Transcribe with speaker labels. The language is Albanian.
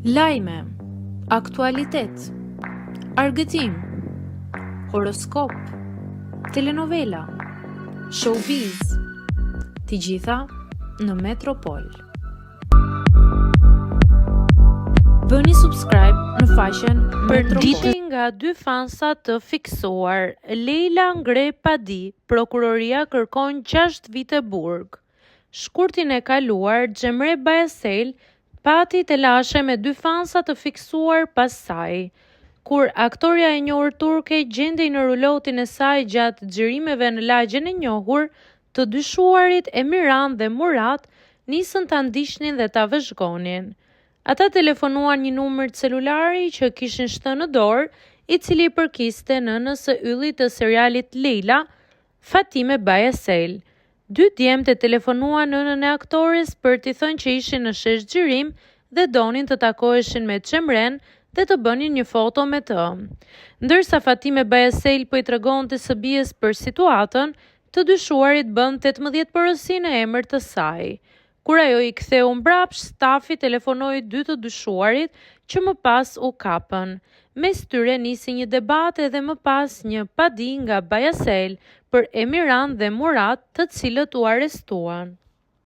Speaker 1: Lajme, aktualitet, argëtim, horoskop, telenovela, showbiz, të gjitha në Metropol. Bëni subscribe në faqen Metropol.
Speaker 2: Përditje nga dy fansa të fiksuar, Leila ngre padi, prokuroria kërkon 6 vite burg. Shkurtin e kaluar, Xemre Bajasel pati të lashe me dy fansa të fiksuar pas saj. Kur aktoria e njohur turke gjendej në rulotin e saj gjatë xhirimeve në lagjen e njohur, të dyshuarit Emirhan dhe Murat nisën ta ndiqnin dhe ta vëzhgonin. Ata telefonuan një numër celulari që kishin shtënë në dorë, i cili i përkiste nënës së yllit të serialit Leila, Fatime Bajasel. Dy djemtë telefonuan nënën e aktores për t'i thënë që ishin në shesh xhirim dhe donin të takoheshin me Xemren dhe të bënin një foto me të. Ndërsa Fatime Bajasel po i tregonte së bijes për situatën, të dyshuarit bën 18 porosi në emër të saj. Kur ajo i ktheu mbrapsht, stafi telefonoi dy të dyshuarit që më pas u kapën. Mes tyre nisi një debat edhe më pas një padi nga Bajasel për Emirhan dhe Murat, të cilët u arrestuan.